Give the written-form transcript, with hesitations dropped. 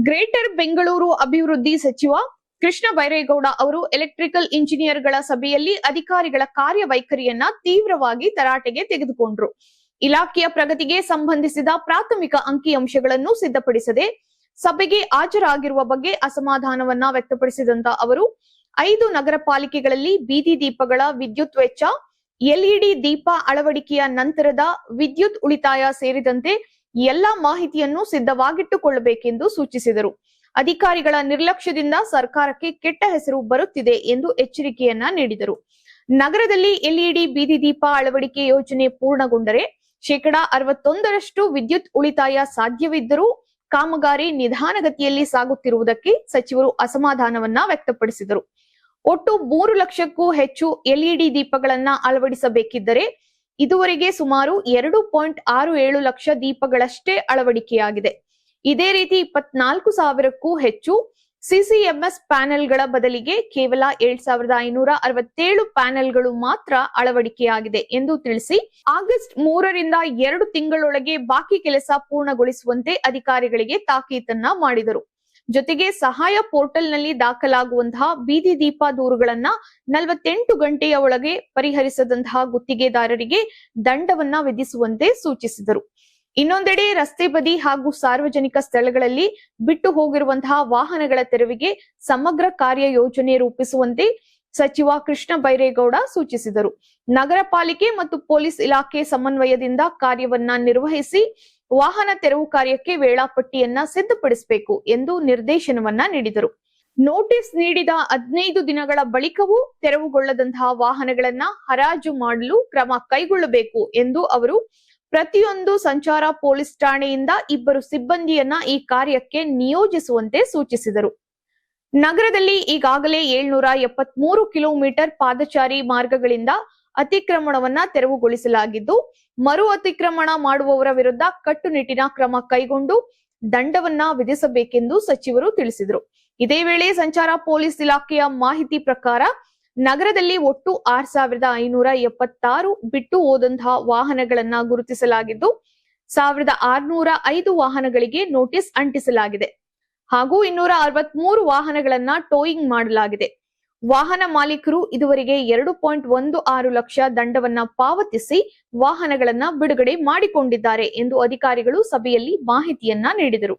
Greater Bengaluru ಅಭಿವೃದ್ಧಿ ಸಚಿವ ಕೃಷ್ಣ ಬೈರೇಗೌಡ ಅವರು ಎಲೆಕ್ಟ್ರಿಕಲ್ ಇಂಜಿನಿಯರ್ಗಳ ಸಭೆಯಲ್ಲಿ ಅಧಿಕಾರಿಗಳ ಕಾರ್ಯವೈಖರಿಯನ್ನ ತೀವ್ರವಾಗಿ ತರಾಟೆಗೆ ತೆಗೆದುಕೊಂಡ್ರು. ಇಲಾಖೆಯ ಪ್ರಗತಿಗೆ ಸಂಬಂಧಿಸಿದ ಪ್ರಾಥಮಿಕ ಅಂಕಿಅಂಶಗಳನ್ನು ಸಿದ್ಧಪಡಿಸದೆ ಸಭೆಗೆ ಹಾಜರಾಗಿರುವ ಬಗ್ಗೆ ಅಸಮಾಧಾನವನ್ನ ವ್ಯಕ್ತಪಡಿಸಿದಂತ ಅವರು 5 ನಗರ ಪಾಲಿಕೆಗಳಲ್ಲಿ ಬೀದಿ ದೀಪಗಳ ವಿದ್ಯುತ್ ವೆಚ್ಚ, ಎಲ್ಇಡಿ ದೀಪ ಅಳವಡಿಕೆಯ ನಂತರದ ವಿದ್ಯುತ್ ಉಳಿತಾಯ ಸೇರಿದಂತೆ ಎಲ್ಲಾ ಮಾಹಿತಿಯನ್ನು ಸಿದ್ಧವಾಗಿಟ್ಟುಕೊಳ್ಳಬೇಕೆಂದು ಸೂಚಿಸಿದರು. ಅಧಿಕಾರಿಗಳ ನಿರ್ಲಕ್ಷ್ಯದಿಂದ ಸರ್ಕಾರಕ್ಕೆ ಕೆಟ್ಟ ಹೆಸರು ಬರುತ್ತಿದೆ ಎಂದು ಎಚ್ಚರಿಕೆಯನ್ನ ನೀಡಿದರು. ನಗರದಲ್ಲಿ ಎಲ್ಇಡಿ ಬೀದಿ ದೀಪ ಅಳವಡಿಕೆ ಯೋಜನೆ ಪೂರ್ಣಗೊಂಡರೆ 61% ವಿದ್ಯುತ್ ಉಳಿತಾಯ ಸಾಧ್ಯವಿದ್ದರೂ ಕಾಮಗಾರಿ ನಿಧಾನಗತಿಯಲ್ಲಿ ಸಾಗುತ್ತಿರುವುದಕ್ಕೆ ಸಚಿವರು ಅಸಮಾಧಾನವನ್ನ ವ್ಯಕ್ತಪಡಿಸಿದರು. ಒಟ್ಟು 3 ಲಕ್ಷಕ್ಕೂ ಹೆಚ್ಚು ಎಲ್ಇಡಿ ದೀಪಗಳನ್ನ ಅಳವಡಿಸಬೇಕಿದ್ದರೆ ಇದುವರೆಗೆ ಸುಮಾರು 2.67 ಲಕ್ಷ ದೀಪಗಳಷ್ಟೇ ಅಳವಡಿಕೆಯಾಗಿದೆ. ಇದೇ ರೀತಿ 24,000ಕ್ಕೂ ಹೆಚ್ಚು ಸಿಸಿಎಂಎಸ್ ಪ್ಯಾನೆಲ್ಗಳ ಬದಲಿಗೆ ಕೇವಲ 7,567 ಪ್ಯಾನೆಲ್ಗಳು ಮಾತ್ರ ಅಳವಡಿಕೆಯಾಗಿದೆ ಎಂದು ತಿಳಿಸಿ ಆಗಸ್ಟ್ 3ರಿಂದ 2 ತಿಂಗಳೊಳಗೆ ಬಾಕಿ ಕೆಲಸ ಪೂರ್ಣಗೊಳಿಸುವಂತೆ ಅಧಿಕಾರಿಗಳಿಗೆ ತಾಕೀತನ್ನ ಮಾಡಿದರು. ಜೊತೆಗೆ ಸಹಾಯ ಪೋರ್ಟಲ್ ನಲ್ಲಿ ದಾಖಲಾಗುವಂತಹ ಬೀದಿ ದೀಪ ದೂರುಗಳನ್ನ 48 ಗಂಟೆಯ ಒಳಗೆ ಪರಿಹರಿಸದಂತಹ ಗುತ್ತಿಗೆದಾರರಿಗೆ ದಂಡವನ್ನ ವಿಧಿಸುವಂತೆ ಸೂಚಿಸಿದರು. ಇನ್ನೊಂದೆಡೆ ರಸ್ತೆ ಬದಿ ಹಾಗೂ ಸಾರ್ವಜನಿಕ ಸ್ಥಳಗಳಲ್ಲಿ ಬಿಟ್ಟು ಹೋಗಿರುವಂತಹ ವಾಹನಗಳ ತೆರವಿಗೆ ಸಮಗ್ರ ಕಾರ್ಯ ಯೋಜನೆ ರೂಪಿಸುವಂತೆ ಸಚಿವ ಕೃಷ್ಣ ಬೈರೇಗೌಡ ಸೂಚಿಸಿದರು. ನಗರ ಪಾಲಿಕೆ ಮತ್ತು ಪೊಲೀಸ್ ಇಲಾಖೆ ಸಮನ್ವಯದಿಂದ ಕಾರ್ಯವನ್ನ ನಿರ್ವಹಿಸಿ ವಾಹನ ತೆರವು ಕಾರ್ಯಕ್ಕೆ ವೇಳಾಪಟ್ಟಿಯನ್ನ ಸಿದ್ಧಪಡಿಸಬೇಕು ಎಂದು ನಿರ್ದೇಶನವನ್ನ ನೀಡಿದರು. ನೋಟಿಸ್ ನೀಡಿದ 15 ದಿನಗಳ ಬಳಿಕವೂ ತೆರವುಗೊಳ್ಳದಂತಹ ವಾಹನಗಳನ್ನ ಹರಾಜು ಮಾಡಲು ಕ್ರಮ ಕೈಗೊಳ್ಳಬೇಕು ಎಂದು ಅವರು ಪ್ರತಿಯೊಂದು ಸಂಚಾರ ಪೊಲೀಸ್ ಠಾಣೆಯಿಂದ 2 ಸಿಬ್ಬಂದಿಯನ್ನ ಈ ಕಾರ್ಯಕ್ಕೆ ನಿಯೋಜಿಸುವಂತೆ ಸೂಚಿಸಿದರು. ನಗರದಲ್ಲಿ ಈಗಾಗಲೇ 773 ಕಿಲೋಮೀಟರ್ ಪಾದಚಾರಿ ಮಾರ್ಗಗಳಿಂದ ಅತಿಕ್ರಮಣವನ್ನ ತೆರವುಗೊಳಿಸಲಾಗಿದ್ದು, ಮರು ಅತಿಕ್ರಮಣ ಮಾಡುವವರ ವಿರುದ್ಧ ಕಟ್ಟುನಿಟ್ಟಿನ ಕ್ರಮ ಕೈಗೊಂಡು ದಂಡವನ್ನ ವಿಧಿಸಬೇಕೆಂದು ಸಚಿವರು ತಿಳಿಸಿದರು. ಇದೇ ವೇಳೆ ಸಂಚಾರ ಪೊಲೀಸ್ ಇಲಾಖೆಯ ಮಾಹಿತಿ ಪ್ರಕಾರ ನಗರದಲ್ಲಿ ಒಟ್ಟು 6,576 ಬಿಟ್ಟು ಹೋದಂತಹ ವಾಹನಗಳನ್ನ ಗುರುತಿಸಲಾಗಿದ್ದು 1,605 ವಾಹನಗಳಿಗೆ ನೋಟಿಸ್ ಅಂಟಿಸಲಾಗಿದೆ ಹಾಗೂ 263 ವಾಹನಗಳನ್ನ ಟೋಯಿಂಗ್ ಮಾಡಲಾಗಿದೆ. ವಾಹನ ಮಾಲೀಕರು ಇದುವರೆಗೆ 2.16 ಲಕ್ಷ ದಂಡವನ್ನ ಪಾವತಿಸಿ ವಾಹನಗಳನ್ನ ಬಿಡುಗಡೆ ಮಾಡಿಕೊಂಡಿದ್ದಾರೆ ಎಂದು ಅಧಿಕಾರಿಗಳು ಸಭೆಯಲ್ಲಿ ಮಾಹಿತಿಯನ್ನ ನೀಡಿದರು.